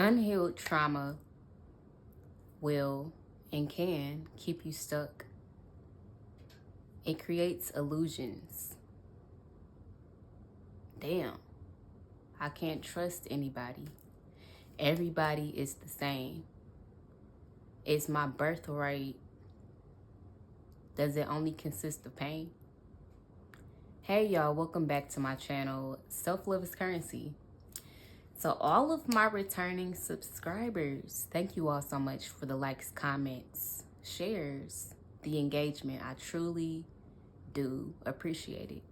Unhealed trauma will and can keep you stuck. It creates illusions. Damn, I can't trust anybody. Everybody is the same. Is my birthright, does it only consist of pain? Hey y'all, welcome back to my channel, Self-Love is Currency. So all of my returning subscribers, thank you all so much for the likes, comments, shares, the engagement. I truly do appreciate it.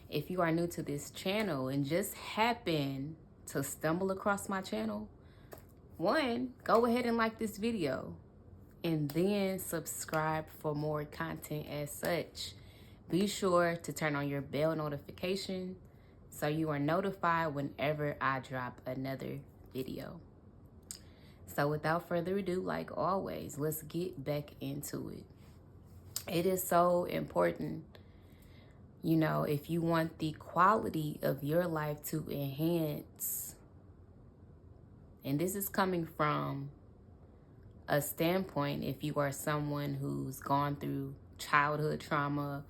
If you are new to this channel and just happen to stumble across my channel, one, go ahead and like this video and then subscribe for more content as such. Be sure to turn on your bell notification so you are notified whenever I drop another video. So without further ado, like always, let's get back into it. It is so important, you know, if you want the quality of your life to enhance, and this is coming from a standpoint, if you are someone who's gone through childhood trauma,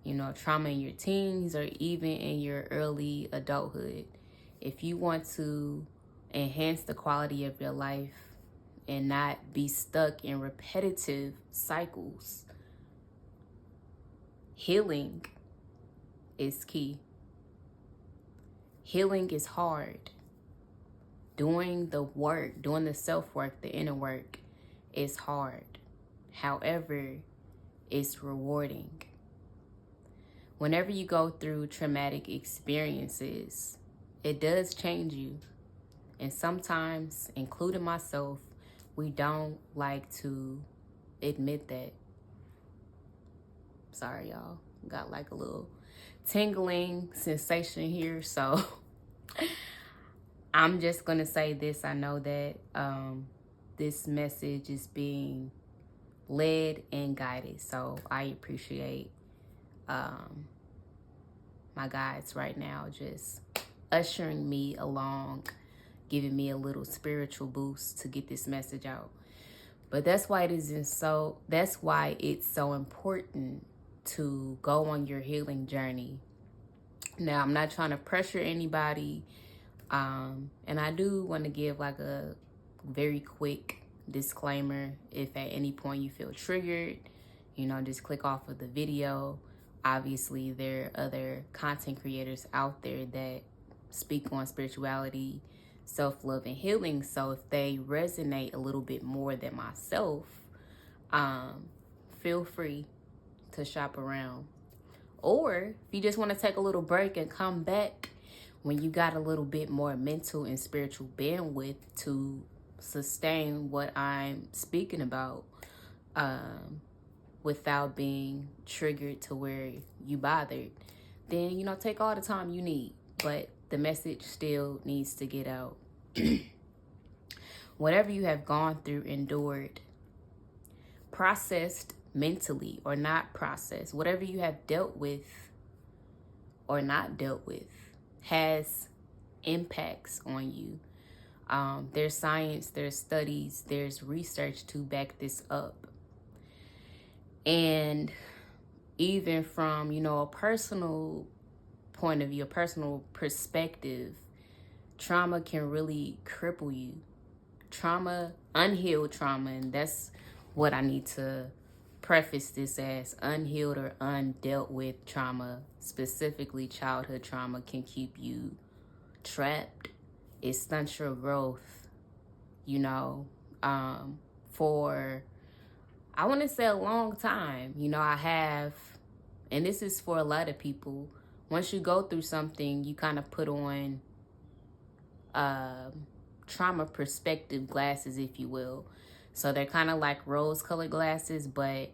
you know, trauma in your teens or even in your early adulthood. If you want to enhance the quality of your life and not be stuck in repetitive cycles, healing is key. Healing is hard. Doing the work, doing the self-work, the inner work is hard. However, it's rewarding. Whenever you go through traumatic experiences, it does change you. And sometimes, including myself, we don't like to admit that. Sorry, y'all. Got like a little tingling sensation here. So I'm just going to say this. I know that this message is being led and guided. So I appreciate my guides right now just ushering me along, giving me a little spiritual boost to get this message out. But that's why that's why it's so important to go on your healing journey. Now, I'm not trying to pressure anybody, and I do want to give like a very quick disclaimer. If at any point you feel triggered, you know, just click off of the video. Obviously, there are other content creators out there that speak on spirituality, self-love, and healing. So if they resonate a little bit more than myself, feel free to shop around. Or if you just want to take a little break and come back when you got a little bit more mental and spiritual bandwidth to sustain what I'm speaking about, without being triggered to where you bothered, then, you know, take all the time you need. But the message still needs to get out. Whatever you have gone through, endured, processed mentally or not processed, whatever you have dealt with or not dealt with has impacts on you. There's science, there's studies, there's research to back this up. And even from, you know, a personal point of view, a personal perspective, trauma can really cripple you. Trauma, unhealed trauma, and that's what I need to preface this as, unhealed or undealt with trauma, specifically childhood trauma, can keep you trapped. It stunts your growth, you know, for, I want to say, a long time. You know, I have, and this is for a lot of people, once you go through something, you kind of put on trauma perspective glasses, if you will. So they're kind of like rose-colored glasses, but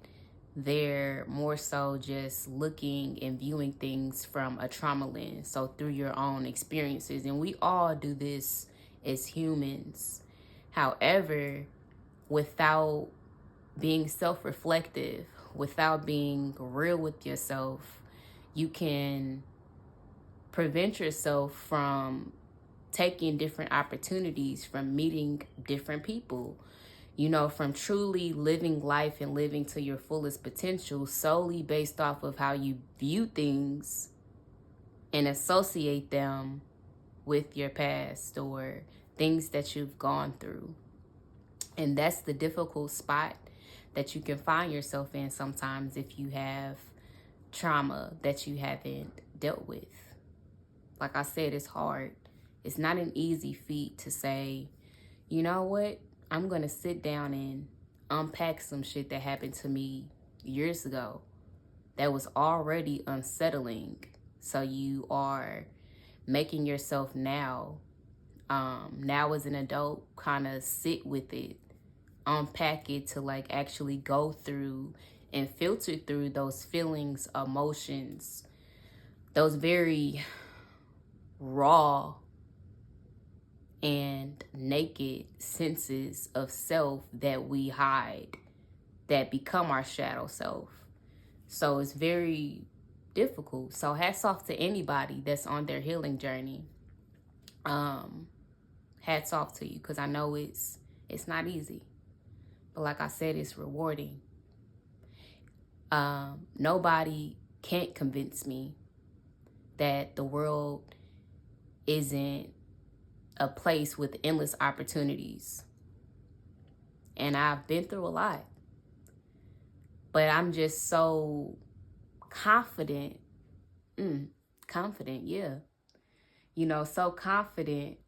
they're more so just looking and viewing things from a trauma lens, so through your own experiences. And we all do this as humans. However, without being self-reflective, without being real with yourself, you can prevent yourself from taking different opportunities, from meeting different people, you know, from truly living life and living to your fullest potential solely based off of how you view things and associate them with your past or things that you've gone through. And that's the difficult spot that you can find yourself in sometimes if you have trauma that you haven't dealt with. Like I said, it's hard. It's not an easy feat to say, you know what? I'm going to sit down and unpack some shit that happened to me years ago that was already unsettling. So you are making yourself now as an adult, kind of sit with it, unpack it to like actually go through and filter through those feelings, emotions, those very raw and naked senses of self that we hide, that become our shadow self. So it's very difficult. So hats off to anybody that's on their healing journey. Hats off to you, because I know it's not easy. But like I said, it's rewarding. Nobody can't convince me that the world isn't a place with endless opportunities. And I've been through a lot. But I'm just so confident. Confident, yeah. You know, so confident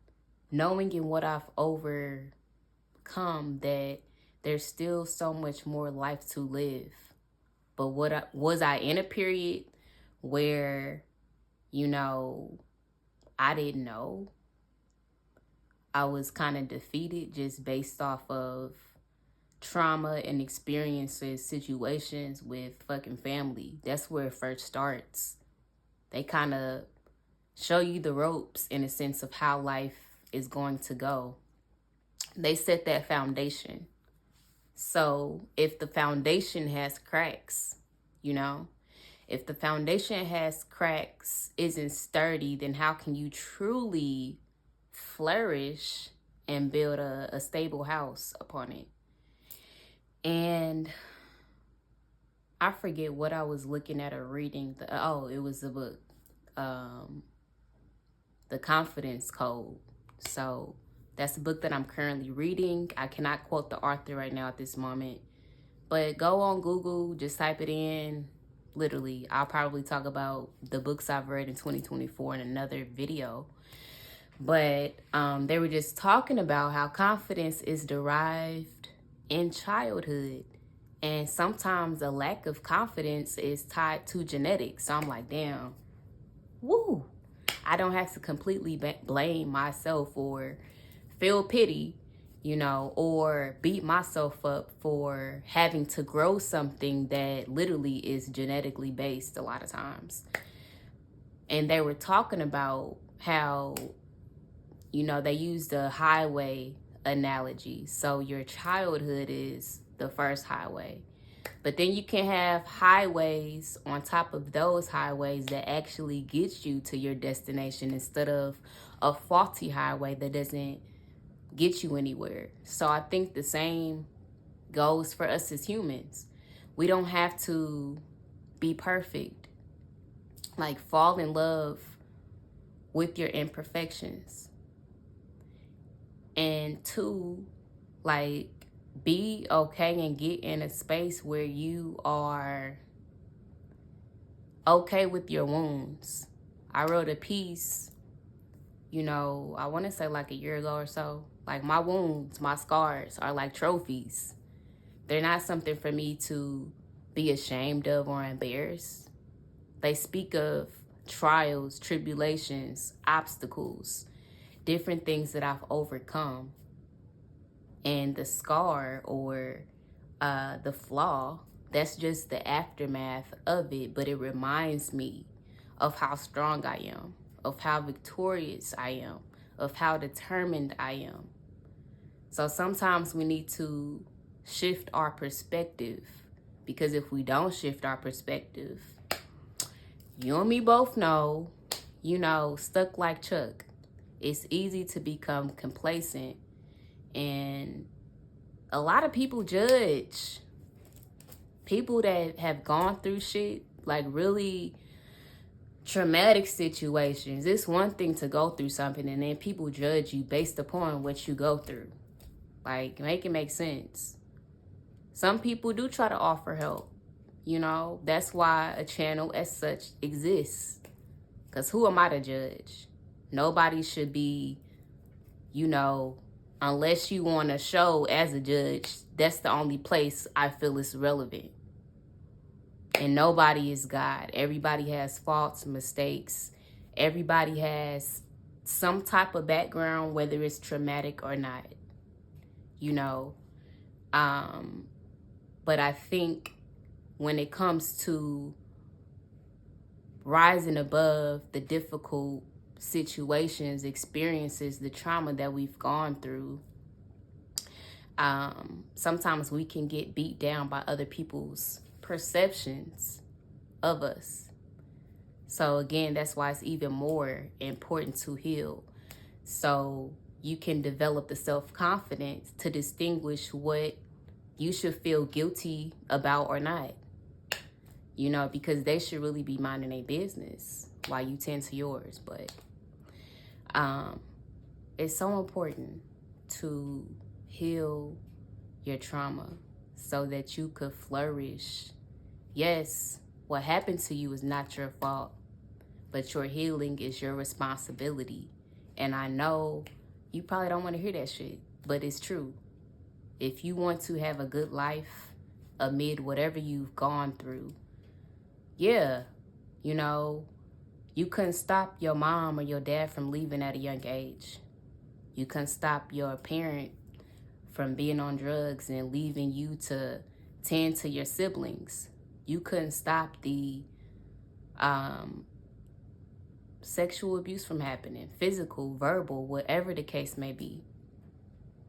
knowing in what I've overcome that there's still so much more life to live. But was I in a period where, you know, I didn't know? I was kind of defeated just based off of trauma and experiences, situations with fucking family. That's where it first starts. They kind of show you the ropes in a sense of how life is going to go. They set that foundation. So if the foundation has cracks, you know, if the foundation has cracks, isn't sturdy, then how can you truly flourish and build a stable house upon it? And I forget what I was looking at or reading. It was the book, The Confidence Code. So that's the book that I'm currently reading. I cannot quote the author right now at this moment, but go on Google, just type it in. Literally, I'll probably talk about the books I've read in 2024 in another video. But they were just talking about how confidence is derived in childhood. And sometimes a lack of confidence is tied to genetics. So I'm like, damn, woo. I don't have to completely blame myself or feel pity, you know, or beat myself up for having to grow something that literally is genetically based a lot of times. And they were talking about how, you know, they used the highway analogy. So your childhood is the first highway. But then you can have highways on top of those highways that actually get you to your destination instead of a faulty highway that doesn't get you anywhere. So I think the same goes for us as humans. We don't have to be perfect. Like, fall in love with your imperfections. And two, like, be okay and get in a space where you are okay with your wounds. I wrote a piece, you know, I want to say like a year ago or so. Like, my wounds, my scars are like trophies. They're not something for me to be ashamed of or embarrassed. They speak of trials, tribulations, obstacles, different things that I've overcome. And the scar or the flaw, that's just the aftermath of it. But it reminds me of how strong I am, of how victorious I am, of how determined I am. So sometimes we need to shift our perspective, because if we don't shift our perspective, you and me both know, you know, stuck like Chuck. It's easy to become complacent, and a lot of people judge people that have gone through shit, like really traumatic situations. It's one thing to go through something and then people judge you based upon what you go through. Like, make it make sense. Some people do try to offer help. You know, that's why a channel as such exists. Because who am I to judge? Nobody should be, you know, unless you want to show as a judge, that's the only place I feel is relevant. And nobody is God. Everybody has faults, mistakes. Everybody has some type of background, whether it's traumatic or not. You know, but I think when it comes to rising above the difficult situations, experiences, the trauma that we've gone through, sometimes we can get beat down by other people's perceptions of us. So again, that's why it's even more important to heal. So you can develop the self-confidence to distinguish what you should feel guilty about or not. You know, because they should really be minding their business while you tend to yours. But it's so important to heal your trauma so that you could flourish. Yes, what happened to you is not your fault, but your healing is your responsibility. And I know you probably don't want to hear that shit, but it's true. If you want to have a good life amid whatever you've gone through, yeah, you know, you couldn't stop your mom or your dad from leaving at a young age. You couldn't stop your parent from being on drugs and leaving you to tend to your siblings. You couldn't stop the sexual abuse from happening, physical, verbal, whatever the case may be.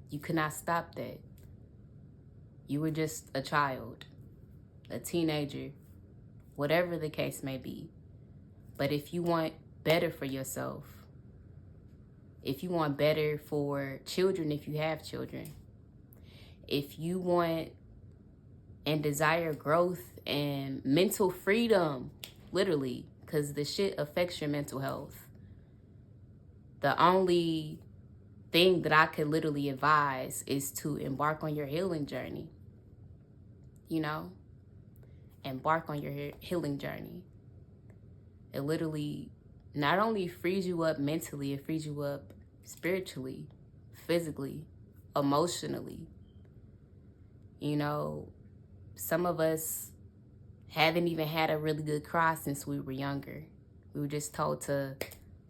You could not stop that. You were just a child, a teenager, whatever the case may be. But if you want better for yourself, if you want better for children, if you have children, if you want and desire growth and mental freedom, literally, because the shit affects your mental health, the only thing that I could literally advise is to embark on your healing journey. You know, embark on your healing journey. It literally not only frees you up mentally, it frees you up spiritually, physically, emotionally. You know, some of us haven't even had a really good cry since we were younger. We were just told to,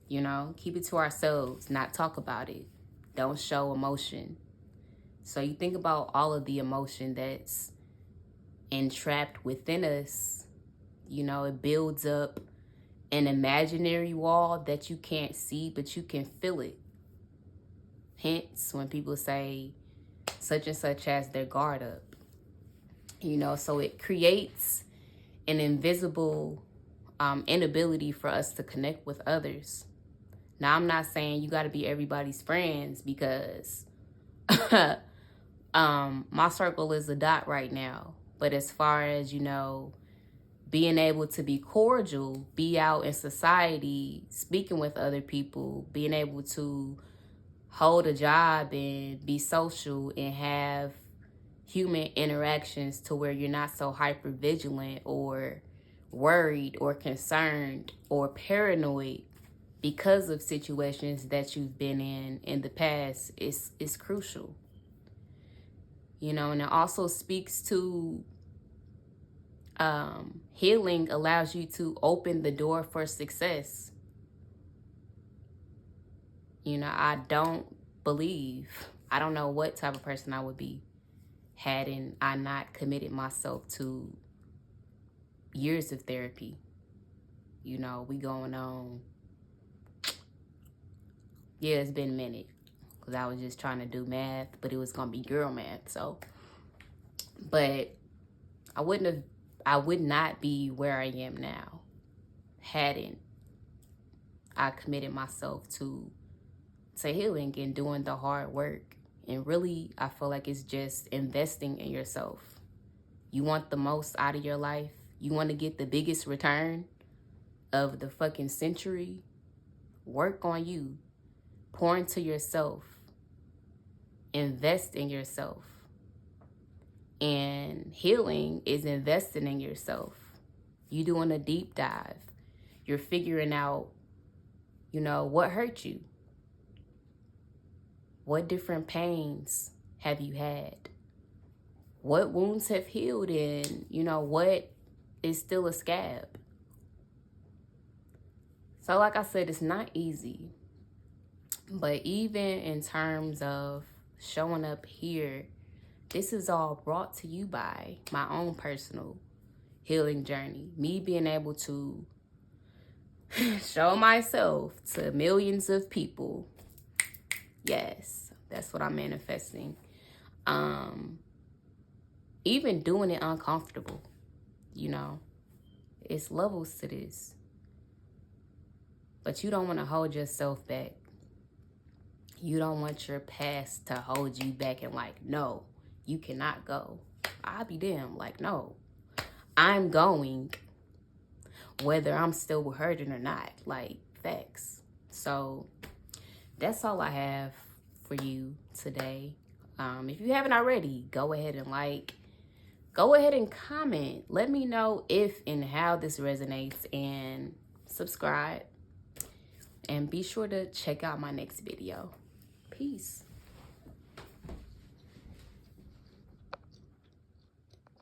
you know, keep it to ourselves, not talk about it. Don't show emotion. So you think about all of the emotion that's entrapped within us. You know, it builds up an imaginary wall that you can't see, but you can feel it. Hence, when people say such and such has their guard up, you know, so it creates an invisible inability for us to connect with others. Now, I'm not saying you got to be everybody's friends, because my circle is a dot right now. But as far as, you know, being able to be cordial, be out in society, speaking with other people, being able to hold a job and be social and have human interactions to where you're not so hyper vigilant or worried or concerned or paranoid because of situations that you've been in the past is crucial. You know, and it also speaks to healing allows you to open the door for success. You know, I don't know what type of person I would be hadn't I not committed myself to years of therapy. You know, we going on, yeah, it's been a minute, because I was just trying to do math, but it was going to be girl math. So, but I would not be where I am now hadn't I committed myself to to healing and doing the hard work. And really, I feel like it's just investing in yourself. You want the most out of your life? You want to get the biggest return of the fucking century? Work on you. Pour into yourself. Invest in yourself. And healing is investing in yourself. You doing a deep dive. You're figuring out, what hurt you. What different pains have you had? What wounds have healed and, what is still a scab? So like I said, it's not easy. But even in terms of showing up here, this is all brought to you by my own personal healing journey. Me being able to show myself to millions of people. Yes, that's what I'm manifesting. Even doing it uncomfortable, it's levels to this. But you don't want to hold yourself back. You don't want your past to hold you back and like, no, you cannot go. I'll be damned. Like, no, I'm going, whether I'm still hurting or not. Like, facts. So that's all I have for you today. If you haven't already, go ahead and go ahead and comment. Let me know if and how this resonates, and subscribe. And be sure to check out my next video. Peace.